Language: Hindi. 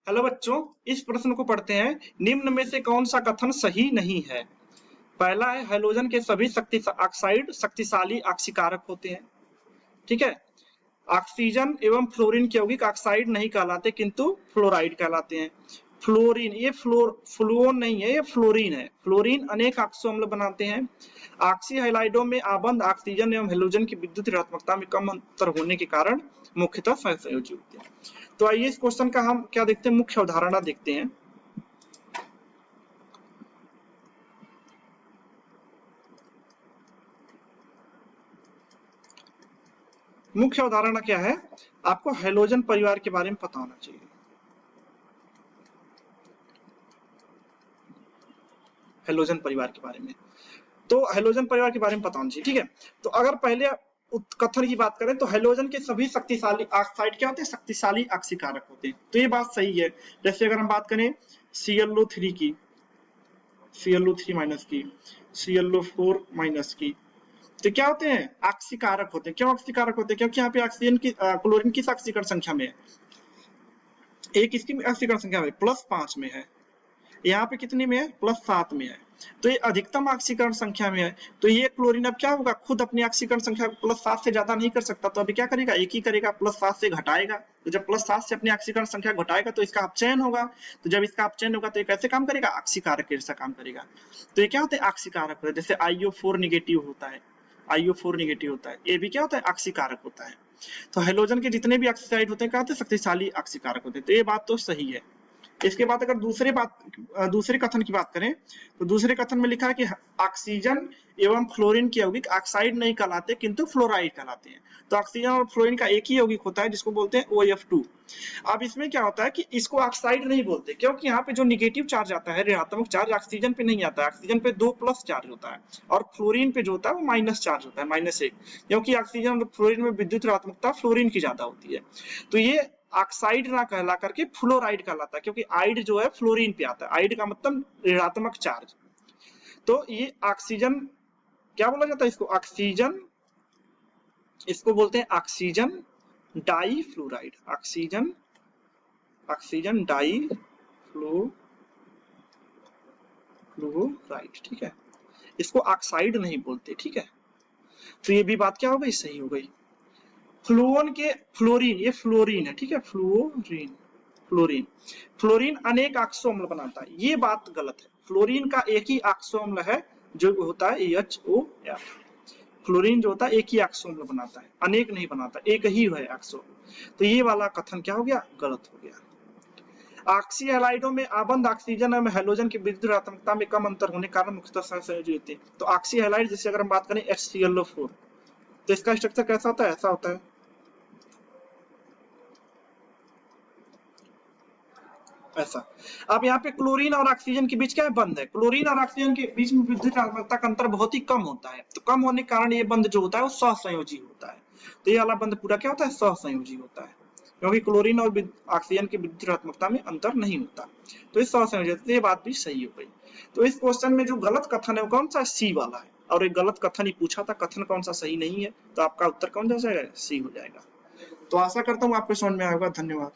हेलो बच्चों, इस प्रश्न को पढ़ते हैं। निम्न में से कौन सा कथन सही नहीं है? पहला है हैलोजन के सभी ऑक्साइड शक्तिशाली ऑक्सीकारक होते हैं। ठीक है। ऑक्सीजन एवं फ्लोरीन के यौगिक ऑक्साइड नहीं कहलाते किंतु फ्लोराइड कहलाते हैं। फ्लोरीन, ये फ्लूओन नहीं है, ये फ्लोरीन है। फ्लोरीन अनेक ऑक्सो अम्ल बनाते हैं। ऑक्सी हैलाइडों में आबंध ऑक्सीजन एवं हैलोजन की विद्युत ऋणात्मकता में कम अंतर होने के कारण मुख्यतः सहसंयोजी होते हैं। तो आइए इस क्वेश्चन का हम क्या देखते हैं, मुख्य अवधारणा देखते हैं। मुख्य अवधारणा क्या है? आपको हैलोजन परिवार के बारे में पता होना चाहिए। हैलोजन परिवार के बारे में, तो हैलोजन परिवार के बारे में पता होना चाहिए। ठीक है। तो अगर पहले कथन की बात करें तो हैलोजन के सभी शक्तिशाली ऑक्साइड क्या होते हैं? शक्तिशाली ऑक्सीकारक होते हैं। तो ये बात सही है। जैसे अगर हम बात करें ClO3 की, ClO3 माइनस की, ClO4 माइनस की, तो क्या होते हैं? ऑक्सीकारक होते हैं। क्यों ऑक्सीकारक होते हैं? क्योंकि यहाँ पे ऑक्सीजन की क्लोरीन किस ऑक्सीकरण संख्या में है? एक इसकी ऑक्सीकरण संख्या में +5 में है, यहाँ पे कितनी में है? +7 में है। तो ये अधिकतम ऑक्सीकरण संख्या में है। तो ये क्लोरीन अब क्या होगा? खुद अपनी ऑक्सीकरण संख्या +7 से ज्यादा नहीं कर सकता, तो अभी क्या करेगा? एक ही करेगा, +7 से घटाएगा। तो जब +7 से अपनी ऑक्सीकरण संख्या घटाएगा तो इसका अपचयन होगा। तो जब इसका अपचयन होगा तो ये कैसे काम करेगा? ऑक्सीकारक के जैसा काम करेगा। तो ये क्या होता है? ऑक्सीकारक होता है। जैसे IO4 निगेटिव होता है, IO4 निगेटिव होता है, ये भी क्या होता है? ऑक्सीकारक होता है। तो हैलोजन के जितने भी ऑक्साइड होते हैं क्या होते हैं? शक्तिशाली ऑक्सीकारक होते हैं। तो ये बात तो सही है। इसके बाद अगर दूसरे कथन की बात करें तो दूसरे कथन में लिखा है कि ऑक्सीजन एवं फ्लोरीन के यौगिक ऑक्साइड नहीं कहलाते किंतु फ्लोराइड कहलाते हैं। तो ऑक्सीजन और फ्लोरीन का एक ही यौगिक होता है जिसको बोलते हैं OF2। अब इसमें क्या होता है कि इसको ऑक्साइड नहीं बोलते क्योंकि यहाँ पे जो निगेटिव चार्ज आता है, ऋणात्मक चार्ज, ऑक्सीजन पे नहीं आता है। ऑक्सीजन पे 2 प्लस चार्ज होता है और फ्लोरीन पे जो होता है वो माइनस चार्ज होता है, -1, क्योंकि ऑक्सीजन और फ्लोरीन में विद्युत ऋणात्मकता फ्लोरीन की ज्यादा होती है। तो ये ऑक्साइड ना कहला करके फ्लोराइड कहलाता है, क्योंकि आइड जो है फ्लोरीन पे आता है। आइड का मतलब ऋणात्मक चार्ज। तो ये ऑक्सीजन क्या बोला जाता है? इसको ऑक्सीजन, इसको बोलते हैं oxygen difluoride. Oxygen difluoride. ठीक है। इसको ऑक्साइड नहीं बोलते। ठीक है। तो ये भी बात क्या हो गई? सही हो गई। फ्लूओन के फ्लोरीन, ये फ्लोरीन है। ठीक है। फ्लोरीन अनेक ऑक्सो अम्ल बनाता है, ये बात गलत है। फ्लोरीन का एक ही ऑक्सो अम्ल है जो होता है HOF। फ्लोरीन जो होता है एक ही ऑक्सो अम्ल बनाता है, अनेक नहीं बनाता, एक ही है ऑक्सो। तो ये वाला कथन क्या हो गया? गलत हो गया। ऑक्सी हैलाइडों में आबंध ऑक्सीजन और हैलोजन की विद्युत ऋणात्मकता में कम अंतर होने के कारण मुख्यतः सहसंयोजी होते हैं। तो ऑक्सी हैलाइड, जैसे अगर हम बात करें HClO4, तो इसका स्ट्रक्चर कैसा होता है? ऐसा होता है, ऐसा। अब यहाँ पे क्लोरीन और ऑक्सीजन के बीच क्या है? बंध है। क्लोरीन और ऑक्सीजन के बीच में विद्युत ऋणात्मकता का अंतर बहुत ही कम होता है। तो कम होने के कारण ये बंध जो होता है वो सहसंयोजी होता है। तो ये वाला बंध पूरा क्या होता है? सहसंयोजी होता है, क्योंकि क्लोरीन और ऑक्सीजन की विद्युत ऋणात्मकता में अंतर नहीं होता। तो इस सहसंयोजी, तो ये बात भी सही हो गई। तो इस क्वेश्चन में जो गलत कथन है वो कौन सा? C वाला है। और एक गलत कथन ही पूछा था, कथन कौन सा सही नहीं है, तो आपका उत्तर कौन जा जाएगा? C हो जाएगा। तो आशा करता हूँ आपको समझ में आएगा। धन्यवाद।